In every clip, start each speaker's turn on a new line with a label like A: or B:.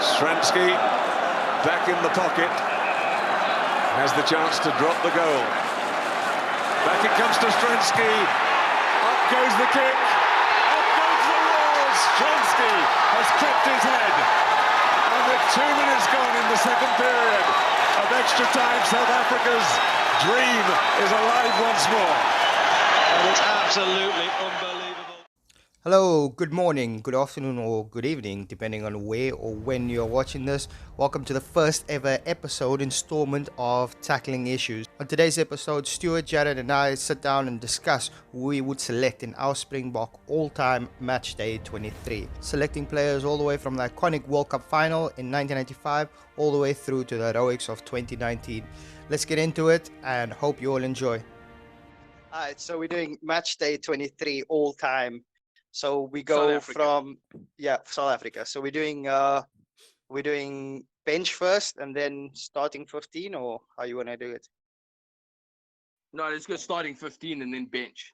A: Stransky back in the pocket, has the chance to drop the goal. Back it comes to Stransky, up goes the kick, up goes the Roars. Stransky has kept his head, and with 2 minutes gone in the second period of extra time, South Africa's dream is alive once more.
B: And it's absolutely unbelievable.
C: Hello, good morning, good afternoon, or good evening, depending on where or when you're watching this. Welcome to the first ever installment of Tackling Issues. On today's episode, Stuart, Jared, and I sit down and discuss who we would select in our Springbok all-time Matchday 23. Selecting players all the way from the iconic World Cup final in 1995 all the way through to the heroics of 2019. Let's get into it and hope you all enjoy. Alright, so we're doing Matchday 23 all-time. So we go from South Africa. So we're doing bench first and then starting 15, or how you want to do it?
D: No, let's go starting 15 and then bench.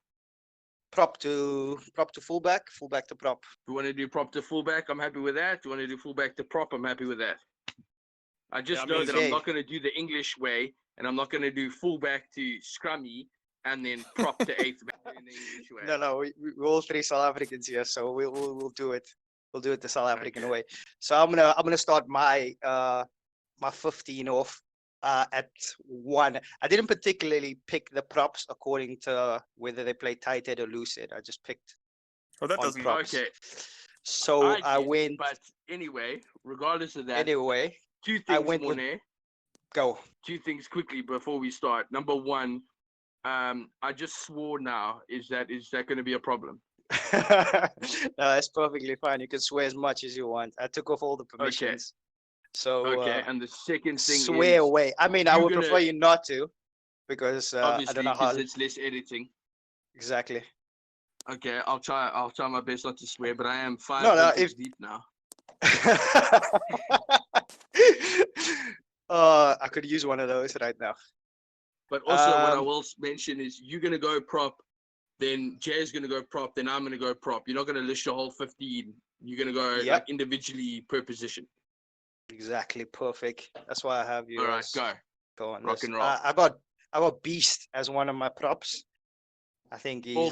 C: Prop to fullback, fullback to prop.
D: If you want to do prop to fullback, I'm happy with that. If you want to do fullback to prop, I'm happy with that. I just know that I'm not going to do the English way, and I'm not going to do fullback to scrummy and then prop to eighth back in the English way.
C: No, we're all three South Africans here, so we'll do it. We'll do it the South African way. So I'm gonna start my 15 off at 1. I didn't particularly pick the props according to whether they play tight head or loose head. I just picked.
E: Oh, that doesn't
C: props.
D: Okay.
C: So I went.
D: But anyway, regardless of that.
C: Anyway,
D: two things.
C: I went with, go.
D: Two things quickly before we start. Number one. I just swore now. Is that going to be a problem?
C: No, that's perfectly fine. You can swear as much as you want. I took off all the permissions.
D: Okay.
C: So
D: okay, and the second thing
C: swear away. I mean, I would prefer you not to, because I don't know how.
D: It's less editing.
C: Exactly.
D: Okay, I'll try my best not to swear, but I am 5
C: minutes
D: deep now.
C: I could use one of those right now.
D: But also, what I will mention is you're going to go prop, then Jay's going to go prop, then I'm going to go prop. You're not going to list your whole 15. You're going to go like individually per position.
C: Exactly. Perfect. That's why I have you.
D: All right,
C: go on.
D: Rock and roll.
C: I got Beast as one of my props. I think he's
D: all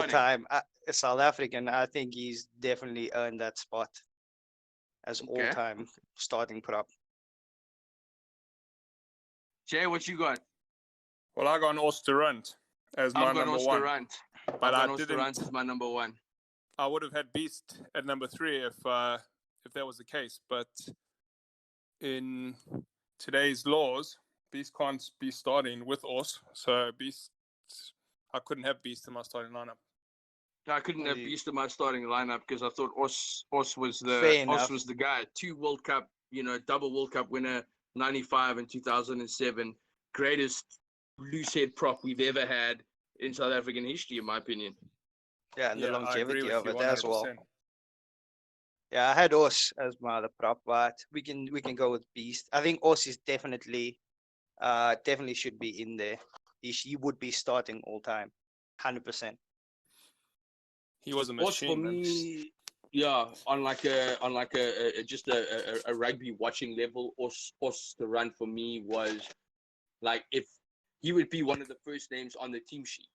D: time.
C: South African. I think he's definitely earned that spot as all-time starting prop.
D: Jay, what you got?
E: Well, I got an Oosterhunt as my number one.
D: But I didn't. Oosterhunt is my number one.
E: I would have had Beast at number 3 if that was the case. But in today's laws, Beast can't be starting with Oos. So Beast, I couldn't have Beast in my starting lineup.
D: I couldn't have Beast in my starting lineup because I thought Oos was the guy. 2 World Cup, double World Cup winner. 95 and 2007, greatest loose head prop we've ever had in South African history, in my opinion.
C: Yeah, and the longevity of it as well. Yeah, I had Oos as my other prop, but we can go with Beast. I think Oos is definitely should be in there. He would be starting all time, 100%.
E: He was a machine.
D: For me, yeah, on like a rugby watching level, Oos to run for me was like if he would be one of the first names on the team sheet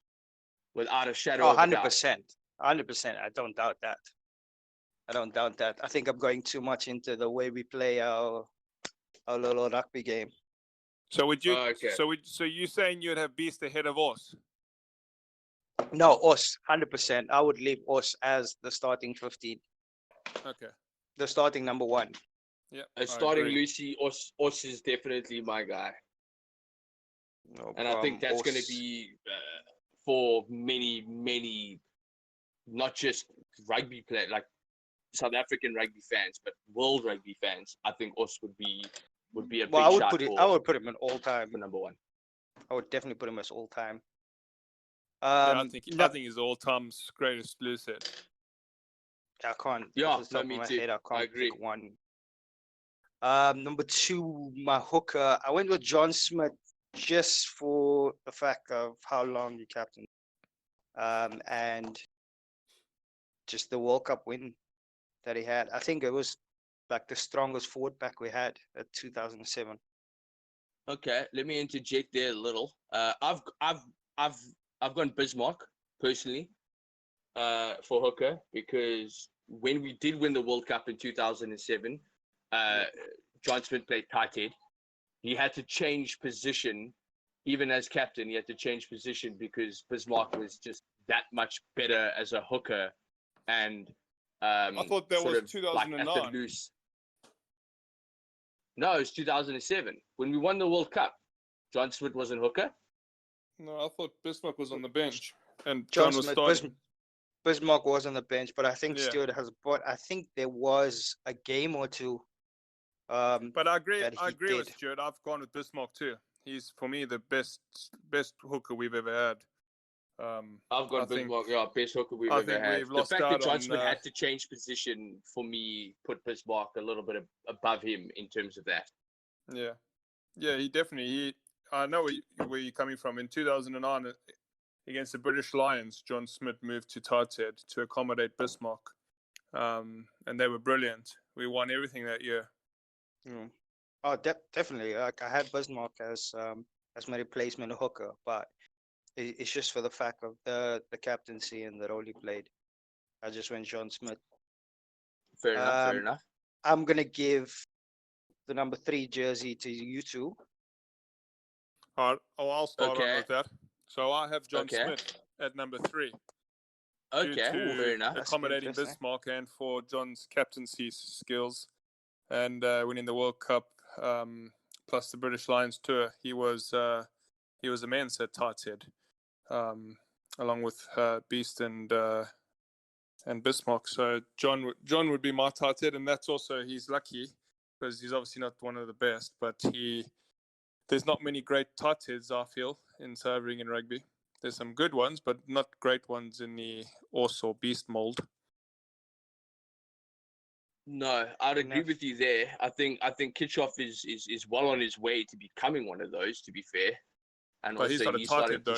D: without a shadow of a doubt.
C: 100%. I don't doubt that. I think I'm going too much into the way we play our little rugby game.
E: So would you? So you saying you'd have Beast ahead of Oos?
C: No, Oos, 100%. I would leave Oos as the starting 15.
E: Okay.
C: The starting number 1.
E: Yeah.
D: Starting Lucy, Oos is definitely my guy. I think that's going to be for many, not just rugby players, like South African rugby fans, but world rugby fans. I think Oos would be a big shot.
C: I would put him in all time
D: for number 1.
C: I would definitely put him as all time.
E: I think he's all time's greatest loose head.
C: I can't.
D: Yeah, me too.
C: I can't
D: agree.
C: Pick one. Number 2, my hooker. I went with John Smith just for the fact of how long he captained, and just the World Cup win that he had. I think it was like the strongest forward pack we had at 2007.
D: Okay, let me interject there a little. I've gone Bismarck personally for hooker, because when we did win the World Cup in 2007, John Smith played tight head. He had to change position, even as captain. He had to change position because Bismarck was just that much better as a hooker, and
E: I thought that was 2009.
D: Like at the loose. No, it was 2007 when we won the World Cup. John Smith wasn't hooker.
E: No, I thought Bismarck was on the bench and
C: John
E: John was
C: Smith,
E: starting.
C: Bismarck was on the bench, but I think
E: Yeah.
C: Stuart has brought. I think there was a game or two.
E: But I agree.
C: that he
E: I agree with
C: did.
E: Stuart. I've gone with Bismarck too. He's for me the best hooker we've ever had.
D: I've got Bismarck, best hooker we've
E: I
D: ever
E: think
D: had.
E: we've
D: The
E: lost
D: fact
E: out
D: that John
E: on,
D: Smith had to change position for me put Bismarck a little bit above him in terms of that.
E: Yeah, he definitely. I know where you're coming from. In 2009, against the British Lions, John Smith moved to tight head to accommodate Bismarck, and they were brilliant. We won everything that year.
C: Mm. Oh, definitely. Like I had Bismarck as my replacement hooker, but it's just for the fact of the captaincy and the role he played. I just went John Smith.
D: Fair enough.
C: I'm gonna give the number 3 jersey to you two.
E: All right, I'll start on with that. So I have John Smith at number 3.
D: Okay, fair enough.
E: Accommodating Bismarck and for John's captaincy skills and winning the World Cup, plus the British Lions tour. He was immense at tight head, along with Beast and Bismarck. So John would be my tight head, and that's also he's lucky because he's obviously not one of the best, but there's not many great tight heads, I feel, in serving in rugby. There's some good ones, but not great ones in the Ors or Beast mold.
D: No, I'd agree with you there. I think Kitchoff is well on his way to becoming one of those, to be fair. And
E: but
D: also,
E: he's not a tight head, though.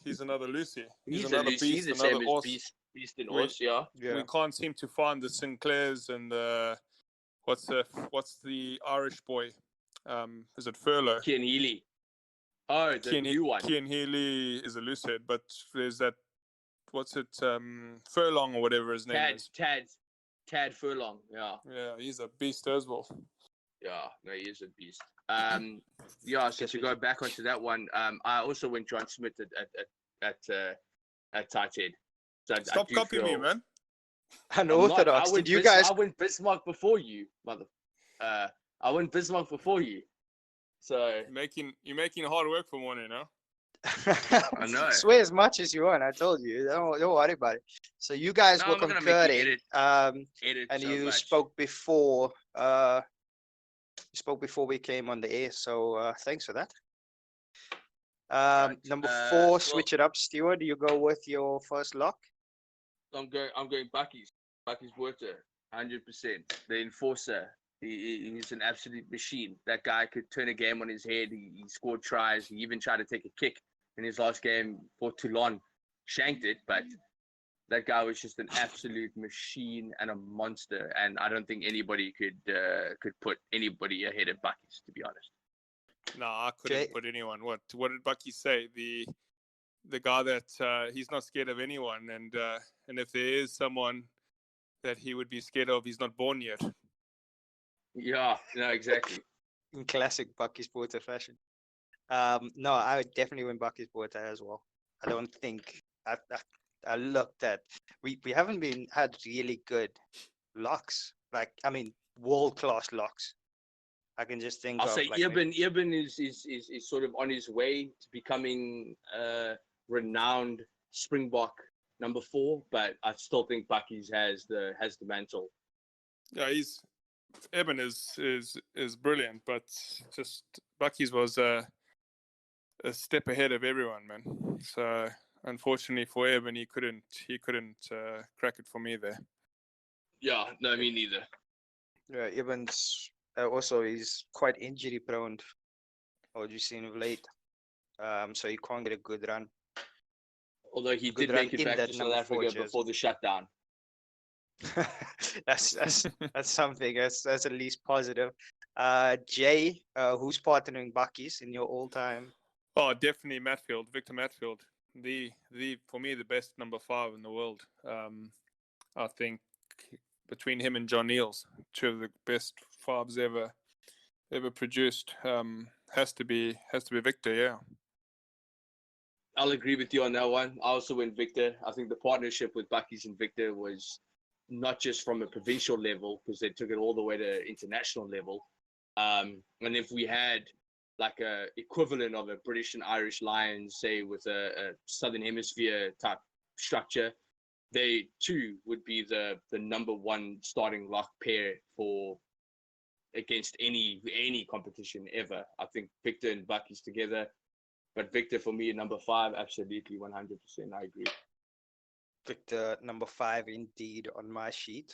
E: He's another Lucy.
D: He's
E: another
D: Lucy.
E: Beast,
D: He's the
E: another
D: same
E: Ors.
D: as Beast and Ors, yeah.
E: We can't seem to find the Sinclairs and what's the Irish boy? Is it Furlough?
D: Cian Healy. Oh, the new one.
E: Cian Healy is a loose head, but there's that. What's it? Furlong or whatever his name is.
D: Tad Furlong. Yeah.
E: Yeah, he's a beast as well.
D: Yeah, no, he is a beast. So to go back onto that one, I also went John Smith at tight head. So
E: stop copying me, man.
C: Unorthodox. Did you guys?
D: I went Bismarck before you, mother. I went Bismarck before you. So
E: you're making hard work for one, you know.
D: I know.
C: Swear as much as you want. I told you. Don't worry about it. So you guys were concurring, and you spoke before. You spoke before we came on the air. So thanks for that. Right. Number 4, switch it up, Stuart. You go with your first lock.
D: I'm going Bucky's Water, 100%. The enforcer. He's an absolute machine. That guy could turn a game on his head. He scored tries. He even tried to take a kick in his last game for Toulon. Shanked it, but that guy was just an absolute machine and a monster. And I don't think anybody could put anybody ahead of Bucky's, to be honest.
E: No, I couldn't put anyone. What did Bucky say? The guy that he's not scared of anyone, and if there is someone that he would be scared of, he's not born yet.
D: Yeah, no, exactly.
C: In classic Bucky's Porter fashion. No, I would definitely win Bucky's Porter as well. I don't think I looked at we haven't had really good locks. Like world class locks. I can just think.
D: I'll say Eben is sort of on his way to becoming a renowned Springbok number 4, but I still think Bucky's has the mantle.
E: Yeah, Eben is brilliant, but just Bucky's was a step ahead of everyone, man. So unfortunately for Eben, he couldn't crack it for me there.
D: Yeah, no, me neither.
C: Yeah, Eben's also he's quite injury prone. What you've seen of late, so he can't get a good run.
D: Although he did make it back to South Africa before the shutdown.
C: That's something. That's at least positive. Jay, who's partnering Bucky's in your all-time?
E: Oh, definitely Matfield, Victor Matfield. The for me the best number 5 in the world. I think between him and John Neals, two of the best 5s ever produced. Has to be Victor, yeah.
D: I'll agree with you on that one. I also went Victor. I think the partnership with Bucky's and Victor was not just from a provincial level, because they took it all the way to international level. And if we had like a equivalent of a British and Irish Lions, say with a Southern Hemisphere type structure, they too would be the number 1 starting lock pair for against any competition ever. I think Victor and Bucky's together, but Victor for me number 5, absolutely 100%. I agree.
C: Victor number 5 indeed on my sheet.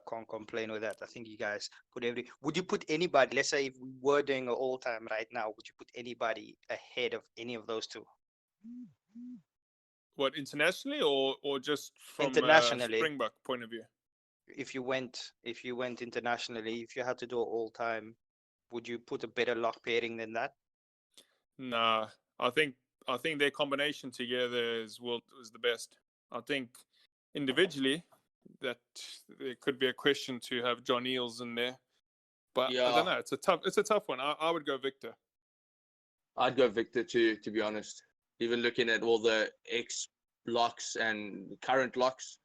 C: Can't complain with that. I think you guys put would you put anybody, let's say if we were doing an all-time right now, would you put anybody ahead of any of those two?
E: What, internationally or just from
C: internationally?
E: Springbok point of view?
C: If you went internationally, if you had to do an all-time, would you put a better lock pairing than that?
E: Nah, I think their combination together is the best. I think individually that there could be a question to have John Neals in there, but yeah. I don't know. It's a tough one. I would go Victor.
D: I'd go Victor too, to be honest. Even looking at all the ex locks and current locks,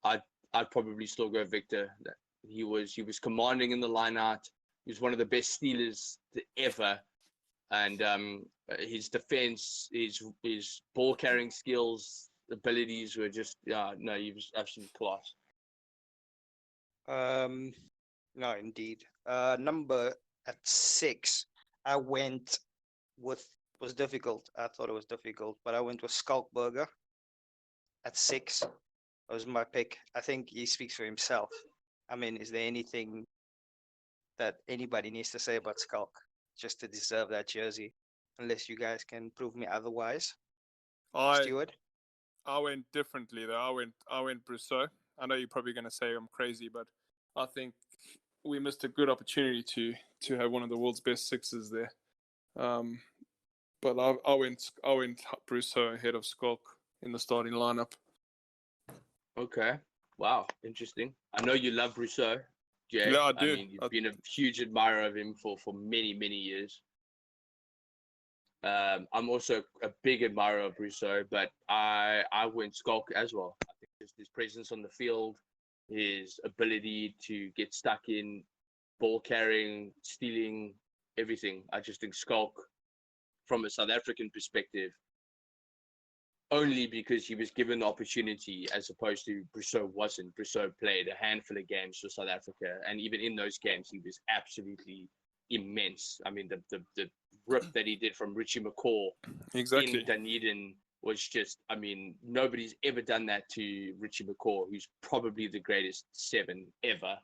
D: I'd probably still go Victor. He was commanding in the line out. He was one of the best stealers ever, and his defense, his ball carrying skills, abilities were just no, he was absolute class.
C: No, indeed. Number at 6, I went with, was difficult. I thought it was difficult, but I went with Skalkberger at 6. That was my pick. I think he speaks for himself. I mean, is there anything that anybody needs to say about Skalk just to deserve that jersey? Unless you guys can prove me otherwise. Stuart?
E: I went differently though. I went Brousseau. I know you're probably going to say I'm crazy, but I think we missed a good opportunity to have one of the world's best 6s there. But I went Brousseau ahead of Skalk in the starting lineup.
D: Okay. Wow. Interesting. I know you love Brousseau, Jay.
E: Yeah, I do.
D: I mean, you've been a huge admirer of him for many, many years. I'm also a big admirer of Brousseau, but I went Skalk as well. I think just his presence on the field, his ability to get stuck in ball carrying, stealing, everything. I just think Skalk, from a South African perspective, only because he was given the opportunity as opposed to Brousseau wasn't. Brousseau played a handful of games for South Africa, and even in those games, he was absolutely immense. I mean, the rip that he did from Richie McCaw in Dunedin was just, I mean, nobody's ever done that to Richie McCaw, who's probably the greatest 7 ever.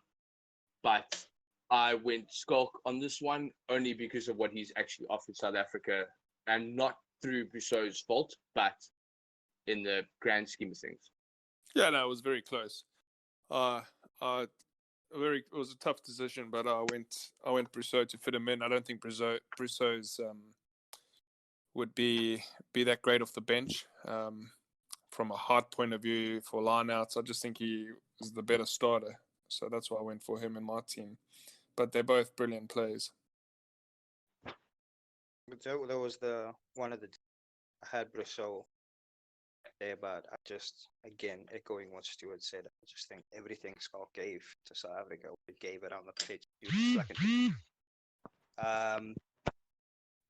D: But I went Skalk on this one only because of what he's actually offered South Africa, and not through Brousseau's fault, but in the grand scheme of things.
E: Yeah, no, it was very close. It was a tough decision, but I went Brousseau to fit him in. I don't think Brousseau's would be that great off the bench. From a heart point of view for lineouts, I just think he was the better starter. So that's why I went for him in my team. But they're both brilliant players.
C: That was the one of the I had Brousseau there, but I just, again, echoing what Stuart said, I just think everything Skalk gave to South Africa, we gave it on the pitch.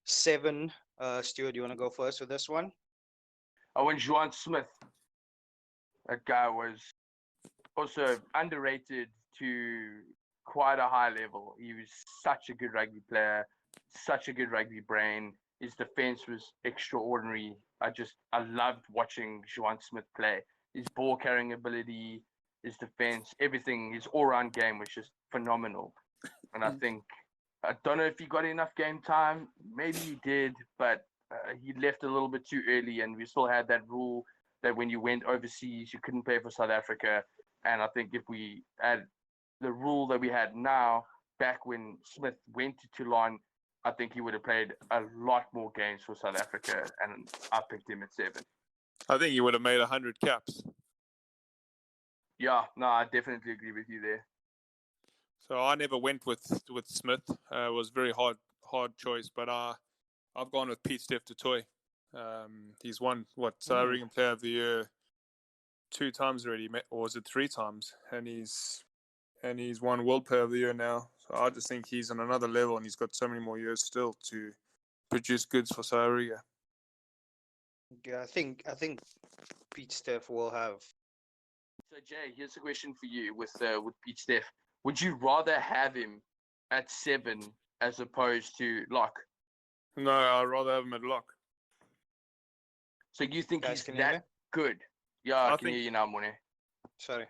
C: 7, Stuart, do you want to go first with this one?
D: I went Juan Smith. That guy was also underrated to quite a high level. He was such a good rugby player, such a good rugby brain. His defense was extraordinary. I loved watching Juan Smith play. His ball carrying ability, his defense, everything, his all-round game was just phenomenal. And I don't know if he got enough game time. Maybe he did, but he left a little bit too early, and we still had that rule that when you went overseas, you couldn't play for South Africa. And I think if we had the rule that we had now, back when Smith went to Toulon, I think he would have played a lot more games for South Africa, and I picked him at 7.
E: I think he would have made 100 caps.
D: Yeah, no, I definitely agree with you there.
E: So I never went with Smith. It was a very hard choice, but I've gone with Pete Steph Toy. He's won South African Player of the Year 2 times already, or was it 3 times? And he's won World Player of the Year now. So I just think he's on another level, and he's got so many more years still to produce goods for South Africa.
C: Yeah, I think Pete Steph will have.
D: So Jay, here's a question for you with Pete Steph. Would you rather have him at 7 as opposed to lock?
E: No, I'd rather have him at lock.
D: So you think
C: Guys,
D: he's that good? Yeah, I can hear you now, Mone.
C: Sorry.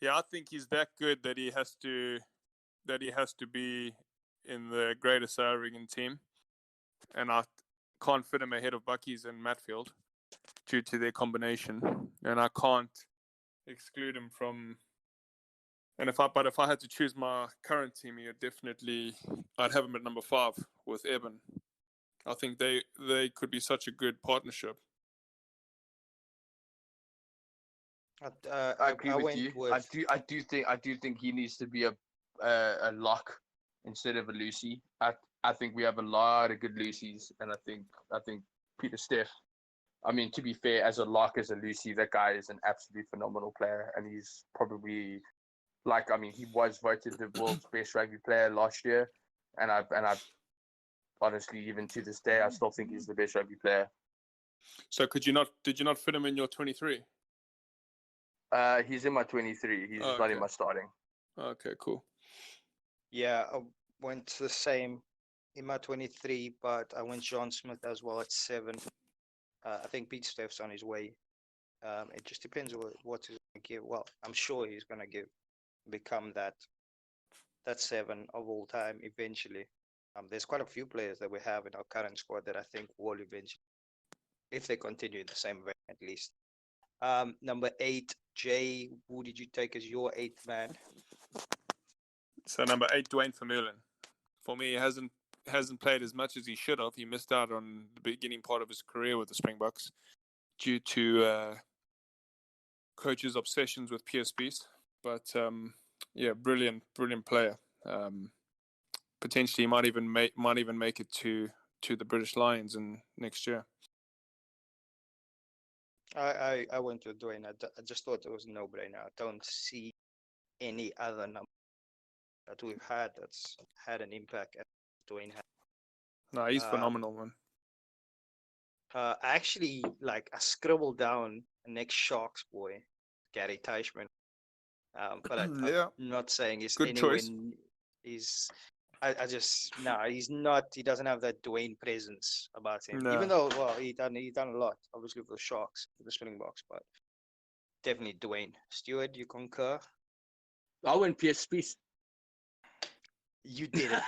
E: Yeah, I think he's that good that he has to be in the greater South African team, and I can't fit him ahead of Bucky's and Matfield due to their combination, and I can't exclude him from. And if I had to choose my current team, I'd have him at number 5 with Eben. I think they could be such a good partnership.
D: I agree with you. I do think he needs to be a lock instead of a Lucy. I think we have a lot of good Lucies, and I think Peter Steph. I mean, to be fair, as a lock, as a Lucy, that guy is an absolutely phenomenal player, and he's probably he was voted the world's best rugby player last year, and I honestly, even to this day, I still think he's the best rugby player.
E: So did you not fit him in your 23?
D: He's in my 23. He's not in my starting.
E: Okay, cool.
C: Yeah, I went to the same in my 23, but I went John Smith as well at 7. I think Pete Steph's on his way. It just depends on what he's going to give. Well, I'm sure he's going to become that 7 of all time eventually. There's quite a few players that we have in our current squad that I think will eventually, if they continue in the same vein at least. Number 8, Jay, who did you take as your 8th man?
E: So number 8, Dwayne Vermeulen. For me, he hasn't played as much as he should have. He missed out on the beginning part of his career with the Springboks due to coach's obsessions with PSPs. But brilliant player. Potentially, might even make it to the British Lions in next year.
C: I went with Dwayne. I just thought it was a no-brainer. I don't see any other number that we've had that's had an impact as Dwayne had.
E: No, he's phenomenal, man.
C: I scribbled down next Sharks boy, Gary Teichmann. But I'm not saying he's
E: good
C: anywhere.
E: Choice.
C: He's he's not. He doesn't have that Dwayne presence about him.
E: No.
C: Even though, he done a lot, obviously for the Sharks, for the Springboks, but definitely Dwayne. Stuart, you concur?
D: I went PSPs.
C: You did it.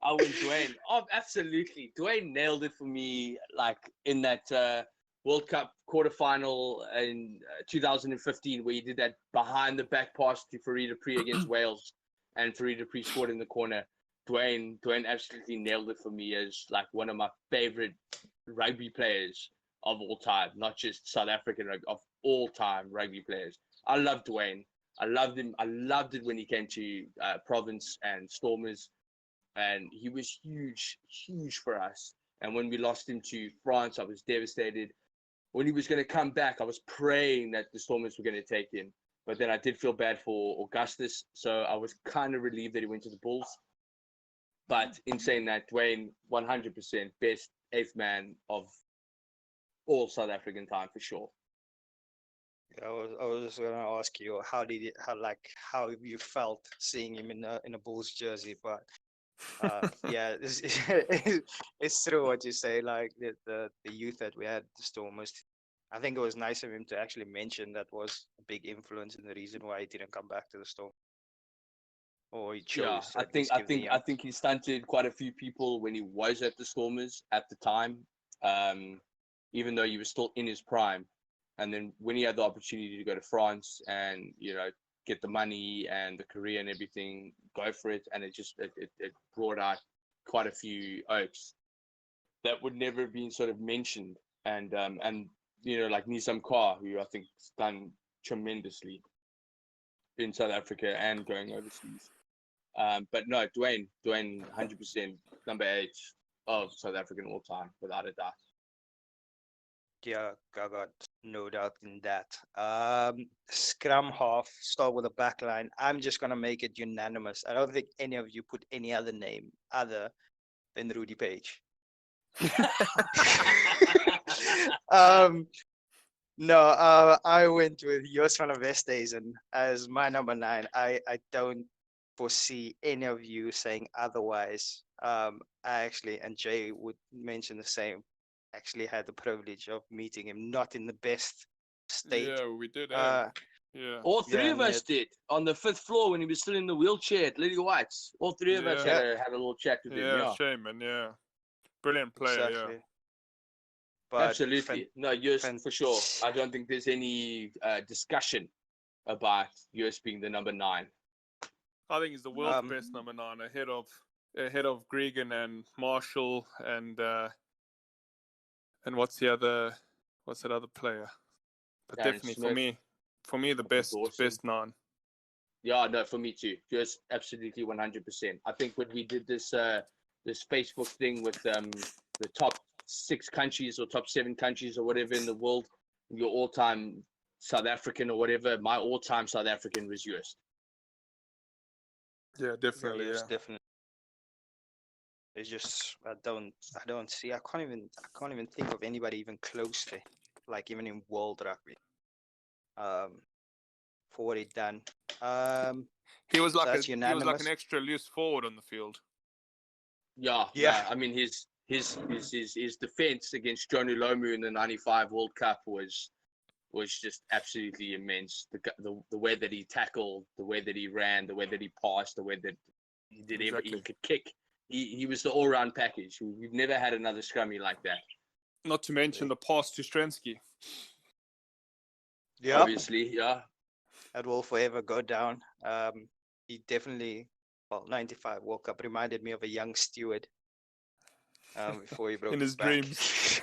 D: I went Dwayne. Oh, absolutely. Dwayne nailed it for me, in that World Cup quarterfinal in 2015, where he did that behind the back pass to Farid Apri against Wales, and Farid Apri scored in the corner. Dwayne absolutely nailed it for me as one of my favorite rugby players of all time, not just South African rugby, of all time rugby players. I love Dwayne. I loved him. I loved it when he came to Province and Stormers, and he was huge for us. And when we lost him to France, I was devastated. When he was going to come back, I was praying that the Stormers were going to take him. But then I did feel bad for Augustus, so I was kind of relieved that he went to the Bulls. But in saying that, Dwayne, 100% best 8th man of all South African time for sure.
C: I was just gonna ask you how you felt seeing him in a Bulls jersey, but yeah, it's true what you say. The youth that we had at the Stormers, I think it was nice of him to actually mention that was a big influence in the reason why he didn't come back to the Storm. Or he chose.
D: Yeah, I think he stunted quite a few people when he was at the Stormers at the time. even though he was still in his prime. And then when he had the opportunity to go to France and, get the money and the career and everything, go for it. And it brought out quite a few oaks that would never have been sort of mentioned. And like Nisam Kaur, who I think has done tremendously in South Africa and going overseas. But no, Dwayne, 100% number 8 of South African all time, without a doubt.
C: Yeah, I got no doubt in that. Scrum half, start with a back line. I'm just going to make it unanimous. I don't think any of you put any other name other than Rudy Page. No, I went with Jos van der Westhuizen as my number 9. I don't foresee any of you saying otherwise. I actually, and Jay would mention the same, actually had the privilege of meeting him, not in the best state.
E: Yeah, we did. Yeah.
D: All three of us did on the 5th floor when he was still in the wheelchair at Lily White's. All three of us had a little chat with him. Yeah,
E: shame, man. Yeah, brilliant player.
C: Exactly.
E: Yeah.
D: But absolutely. No, Jos for sure. I don't think there's any discussion about Jos being the number 9.
E: I think he's the world's best number 9, ahead of Gregan and Marshall and what's that other player? But
D: Darren
E: definitely
D: Smith.
E: for me the best 9.
D: Yeah, no, for me too. Just absolutely 100%. I think when we did this Facebook thing with the top 6 countries or top 7 countries or whatever in the world, your all-time South African or whatever, my all-time South African was Jos.
E: Yeah, definitely.
C: Yes,
E: yeah,
C: definitely. It's just I can't even think of anybody even close to, like even in world rugby. For what he done.
E: he was like
C: an
E: an extra loose forward on the field.
D: Yeah. I mean, his defense against John Ulomu in the '95 World Cup was just absolutely immense. The way that he tackled, the way that he ran, the way that he passed, the way that he did everything. He could kick. He was the all-round package. We've never had another scrummy like that.
E: Not to mention the pass to Strensky.
C: Yeah,
D: obviously, yeah.
C: That will forever go down. He definitely, 95 World Cup reminded me of a young Stewart before he broke
E: in his
C: back.
E: dreams.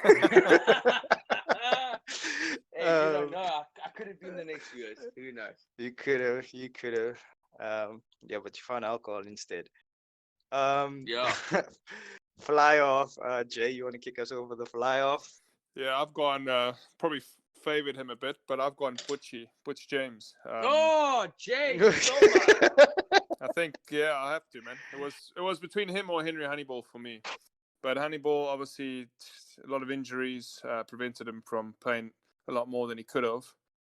D: Hey, you don't know. I could have been the next year. Who knows?
C: You could have. Yeah, but you found alcohol instead.
D: Yeah.
C: Fly off. Jay, you want to kick us over the fly off?
E: Yeah, I've gone probably favored him a bit, but I've gone Butch James.
D: Jay!
E: I think I have to, man. It was between him or Henry Honeyball for me, but Honeyball obviously a lot of injuries prevented him from playing a lot more than he could have.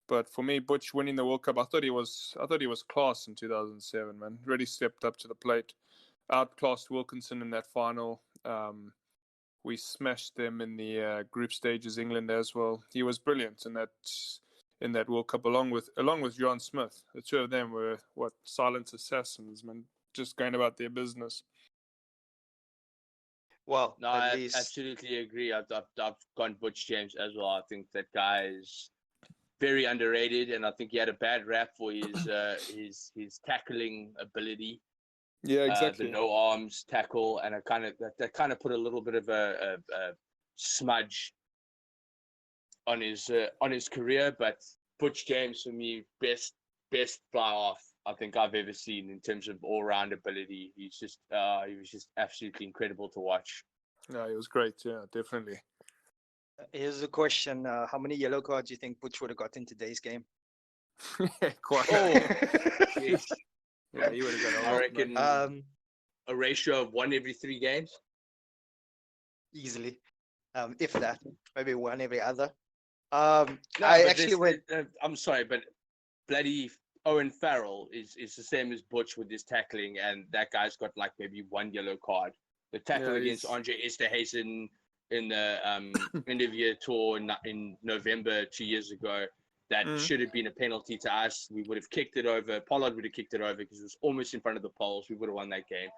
E: But for me, Butch winning the World Cup, I thought he was class in 2007, man. Really stepped up to the plate, outclassed Wilkinson in that final. We smashed them in the group stages, England as well. He was brilliant in that World Cup, along with John Smith. The two of them were silent assassins, man, just going about their business.
D: Well, no, I absolutely agree. I've gone Butch James as well. I think that guy is very underrated, and I think he had a bad rap for his tackling ability.
E: Yeah, exactly.
D: The no arms tackle, and that kind of put a little bit of a smudge on his career. But Butch James, for me, best fly off I think I've ever seen in terms of all round ability. He was just absolutely incredible to watch.
E: Yeah, he was great. Yeah, definitely.
C: Here's the question: how many yellow cards do you think Butch would have got in today's game?
E: Quite.
D: Jeez.
E: Yeah, he would have got a lot.
D: I reckon a ratio of 1 every 3 games.
C: Easily, if that, maybe 1 every other.
D: I'm sorry, but bloody Owen Farrell is the same as Butch with his tackling, and that guy's got like maybe 1 yellow card. The tackle against Andre Esterhuizen in the end of year tour in November 2 years ago, that should have been a penalty to us. We would have kicked it over. Pollard would have kicked it over because it was almost in front of the poles. We would have won that game.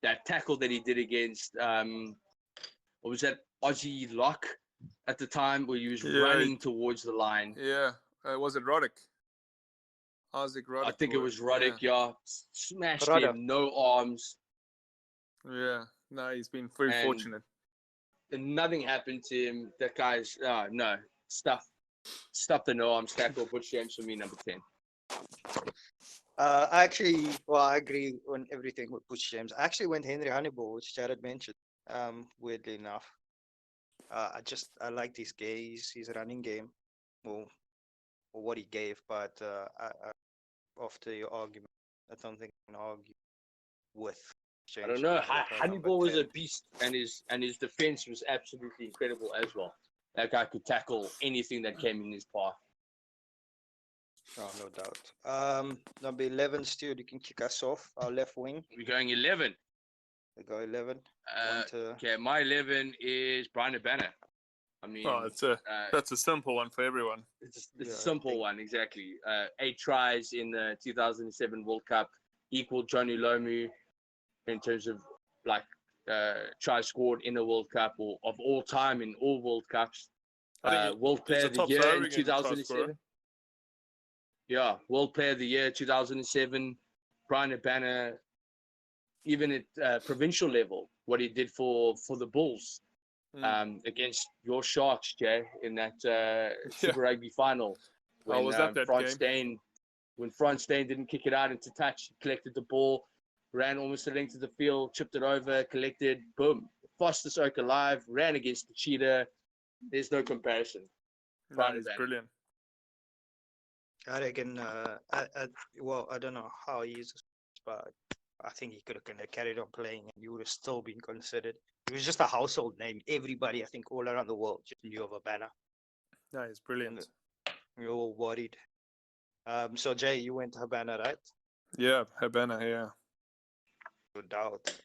D: That tackle that he did against, what was that, Aussie Lock at the time where he was running towards the line.
E: Yeah. Was it Roddick? Isaac Roddick.
D: I think it was Roddick, yeah. Smashed him, no arms.
E: Yeah. No, he's been very fortunate.
D: And nothing happened to him. That guy's, no. Stuff the no arms tackle. Butch James for me, number 10.
C: I agree on everything with Butch James. I actually went Henry Hannibal, which Jared mentioned, weirdly enough. I liked his running game, or what he gave, but after your argument, I don't think I can argue with James.
D: I don't know. Hannibal was a beast, and his defense was absolutely incredible as well. That guy could tackle anything that came in his path.
C: Oh, no doubt. Number 11, Stu, you can kick us off. Our left wing.
D: We're going 11.
C: We go 11.
D: Okay, my 11 is Brian Banner. I mean,
E: that's a simple one for everyone.
D: It's a simple one, exactly. 8 tries in the 2007 World Cup, equaled Johnny Lomu in terms of tries scored in the World Cup or of all time in all World Cups. World Player of the Year in 2007. Yeah, World Player of the Year 2007. Brian Banner, even at provincial level, what he did for the Bulls against your Sharks, Jay, in that Super Rugby final. When
E: was that
D: game? When Franz Steyn didn't kick it out into touch, he collected the ball, ran almost the length of the field, chipped it over, collected, boom. Fastest oak alive, ran against the cheetah. There's no comparison.
E: That is brilliant.
C: I reckon, I don't know how he is, but I think he could have carried on playing and he would have still been considered. It was just a household name. Everybody, I think, all around the world just knew of Habana.
E: That is brilliant.
C: We were all worried. So, Jay, you went to Habana, right?
E: Yeah, Habana, yeah.
C: No doubt.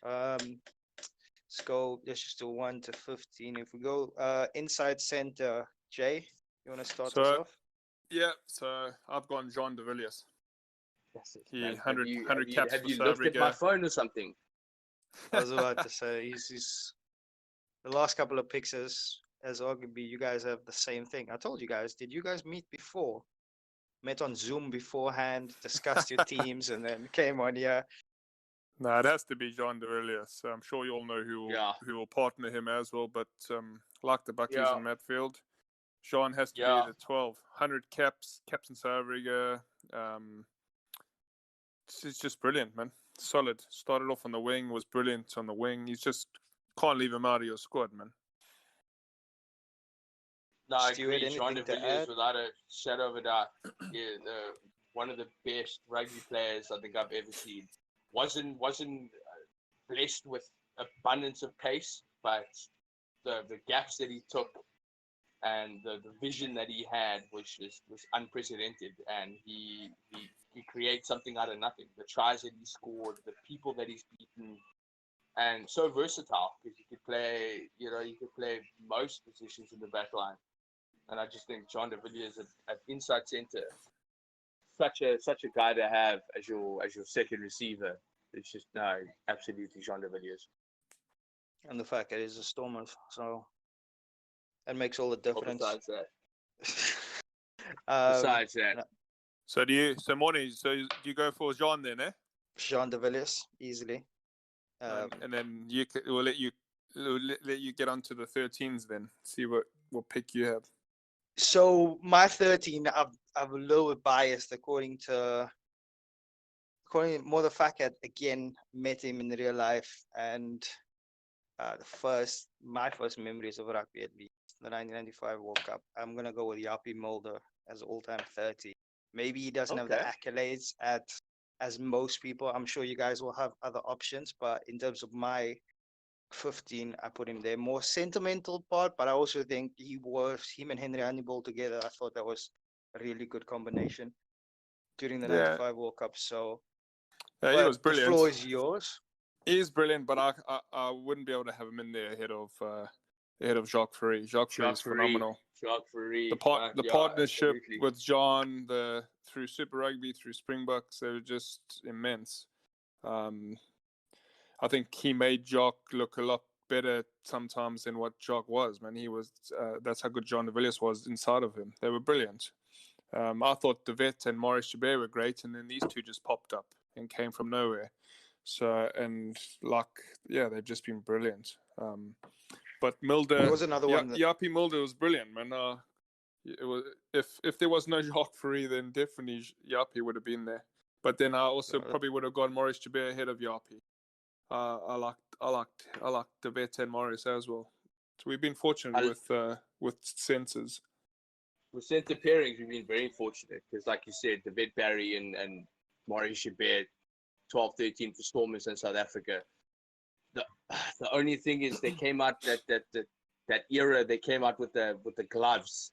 C: Let's just do 1 to 15. If we go inside center, Jay, you want to start us off?
E: Yeah, so I've gone Jean de Villiers.
D: That's it.
E: 100 caps
D: have
E: for
D: you
E: South
D: looked
E: Africa.
D: at my phone or something?
C: I was about to say, he's the last couple of picks as arguably you guys have the same thing. I told you guys, did you guys meet before? Met on Zoom beforehand, discussed your teams, and then came on here.
E: No, it has to be Jean de Villiers. So I'm sure you all know who will partner him as well. But like the Buckies and Matfield, Jean has to be the 12. 100 caps in South Africa. It's just brilliant, man. Solid. Started off on the wing, was brilliant on the wing. He's just can't leave him out of your squad, man.
D: No, I agree. Jean de Villiers, without a shadow of a doubt, one of the best rugby players I think I've ever seen. Wasn't blessed with abundance of pace, but the gaps that he took and the vision that he had was unprecedented, and he creates something out of nothing. The tries that he scored, the people that he's beaten, and so versatile because he could play most positions in the back line. And I just think Jean de Villiers at inside center, such a guy to have as your second receiver. It's just absolutely Jean de Villiers.
C: And the fact that he's a Stormer, so that makes all the difference.
D: Besides that.
E: So do you go for Jean then, eh?
C: Jean de Villiers, easily.
E: And then we'll let you get onto the 13s then. See what pick you have.
C: So my 13, I'm a little bit biased according more the fact that again met him in real life, and my first memories of rugby at least the 1995 World Cup. I'm gonna go with Yappie Mulder as all-time 30. Maybe he doesn't have the accolades as most people. I'm sure you guys will have other options, but in terms of my 15, I put him there. More sentimental part, but I also think him and Henry Hannibal together. I thought that was a really good combination during the 95 World Cup. So
E: he was brilliant.
C: The floor is yours.
E: He is brilliant, but I wouldn't be able to have him in there ahead of Jacques Ferry. Jacques Ferry is phenomenal.
D: Jacques Ferry.
E: The partnership with John through Super Rugby, through Springboks, they were just immense. I think he made Jacques look a lot better sometimes than what Jock was, man. He was, that's how good John de Villiers was inside of him. They were brilliant. I thought De Vet and Maurice Chabert were great, and then these two just popped up and came from nowhere. So, and like, yeah, they've just been brilliant. But Mulder,
C: there was another one.
E: Yapi Mulder was brilliant, man. It was, if there was no Jacques Ferry, then definitely Yapi would have been there. But then I also probably would have gone Maurice Chabert ahead of Yapi. I liked De Vet and Maurice as well. So we've been fortunate with centres.
D: With centre pairings, we've been very fortunate because, like you said, the Vet Barry and Maurice Chabert, 12-13 for Stormers in South Africa. The only thing is they came out that era. They came out with the gloves,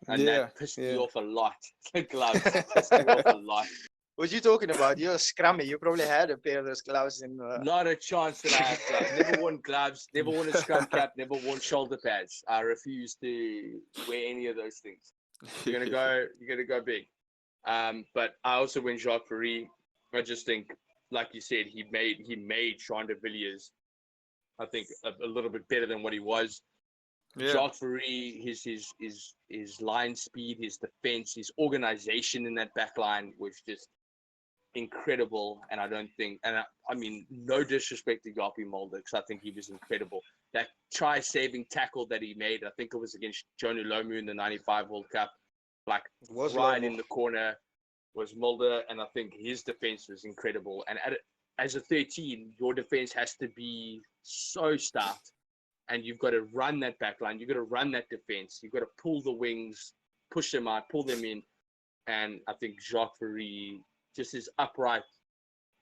D: and that pissed me off a lot. The gloves pissed me off a lot.
C: What you talking about? You're a scrummy. You probably had a pair of those gloves in.
D: Not a chance that I have gloves. Never worn gloves. Never worn a scrum cap. Never worn shoulder pads. I refuse to wear any of those things. You're gonna go big. But I also went Jacques Ferry. I just think, like you said, he made Jean de Villiers, I think, a little bit better than what he was. Yeah. Jacques Ferry, his line speed, his defense, his organization in that back line was just incredible. And I don't think, and I mean, no disrespect to Yapi Mulder, because I think he was incredible. That try-saving tackle that he made, I think it was against Jonu Lomu in the 95 World Cup, like right in the corner was Mulder, and I think his defense was incredible. And as a 13, your defense has to be so staffed, and you've got to run that back line, you've got to run that defense, you've got to pull the wings, push them out, pull them in. And I think Jacques Ferry, just his upright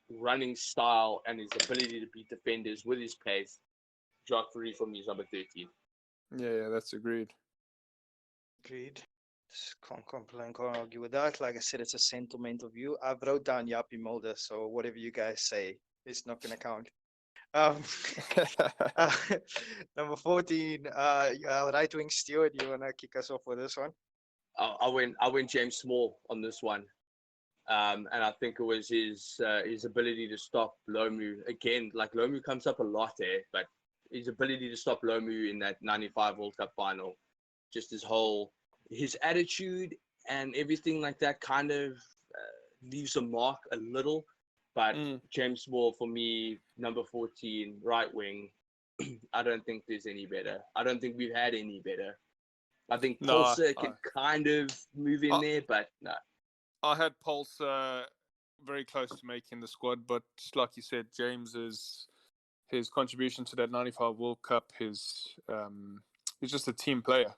D: running style and his ability to beat defenders with his pace, Jacques Ferry for me is number 13.
E: Yeah, that's agreed.
C: Just can't complain, can't argue with that. Like I said, it's a sentimental view. I've wrote down Yapi Mulder, so whatever you guys say, it's not going to count. Number 14, right wing Stewart. You wanna kick us off with this one?
D: I went James Small on this one, and I think it was his ability to stop Lomu again. Like Lomu comes up a lot there, but his ability to stop Lomu in that 95 World Cup final, just his attitude and everything like that kind of leaves a mark a little. But James Small, for me, number 14, right wing, I don't think there's any better. I don't think we've had any better. I think Pulsar can kind of move in there, but no.
E: I had Pulsar very close to making the squad, but like you said, his contribution to that 95 World Cup, he's just a team player.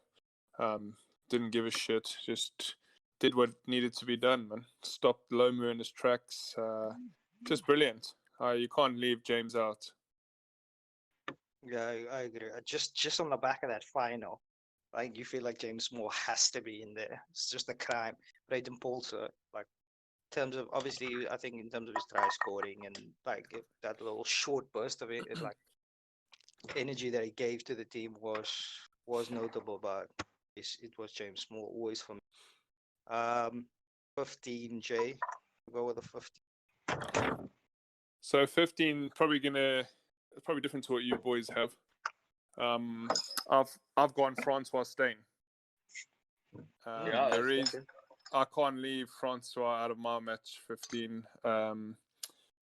E: Didn't give a shit, just did what needed to be done, man. Stopped Lomu in his tracks. Just brilliant. You can't leave James out.
C: Yeah, I agree. Just on the back of that final, like you feel like James Moore has to be in there. It's just a crime. Braden Pulsar, like in terms of obviously, I think in terms of his try scoring and like that little short burst of it, like energy that he gave to the team was notable. But it was James Moore always for me. 15, Jay, go with the 15.
E: So 15 probably different to what you boys have. I've gone Francois Steyn. I can't leave Francois out of my match 15.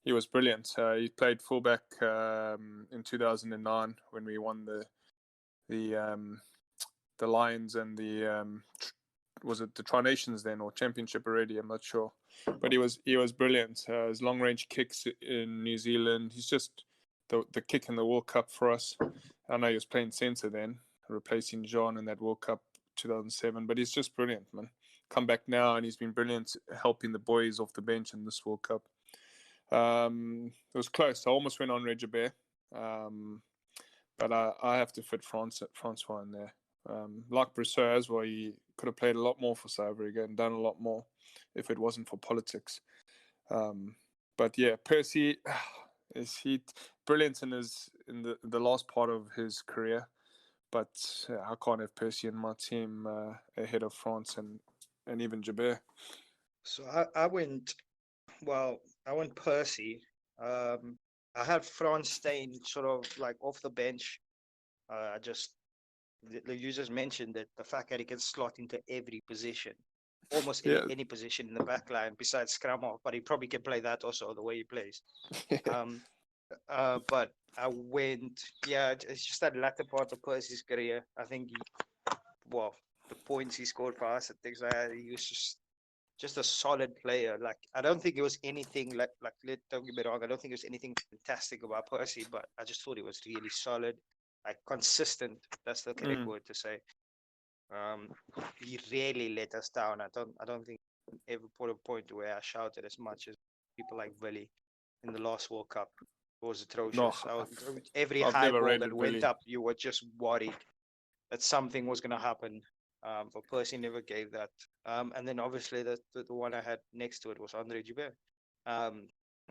E: He was brilliant. He played fullback in 2009 when we won the Lions and the was it the Tri-Nations then or Championship already? I'm not sure, but he was brilliant. His long range kicks in New Zealand. He's just the kick in the World Cup for us. I know he was playing centre then, replacing Jean in that World Cup 2007. But he's just brilliant, man. Come back now and he's been brilliant helping the boys off the bench in this World Cup. It was close. I almost went on Regibert, but I have to fit Francois in there. Like Brousseau as well, he could have played a lot more for South Africa and done a lot more if it wasn't for politics. But yeah, Percy is brilliant in the last part of his career. But I can't have Percy in my team ahead of France and even Jabeur.
C: So I went Percy. I had Franz Steyn sort of like off the bench You just mentioned that the fact that he can slot into every position, almost
E: Yeah.
C: any position in the back line besides scrum half, but he probably can play that also the way he plays. But it's just that latter part of Percy's career. I think the points he scored for us and things like that, he was just a solid player. Like, I don't think it was anything don't get me wrong, I don't think it was anything fantastic about Percy, but I just thought he was really solid, like consistent. That's the correct word to say. He rarely let us down. I don't think ever put a point where I shouted as much as people like Willie in the last World Cup. It was atrocious. Every
E: I've
C: high
E: never
C: ball
E: rated
C: that went
E: Willie.
C: up, you were just worried that something was going to happen. But Percy never gave that. And then obviously the one I had next to it was Andre Joubert. I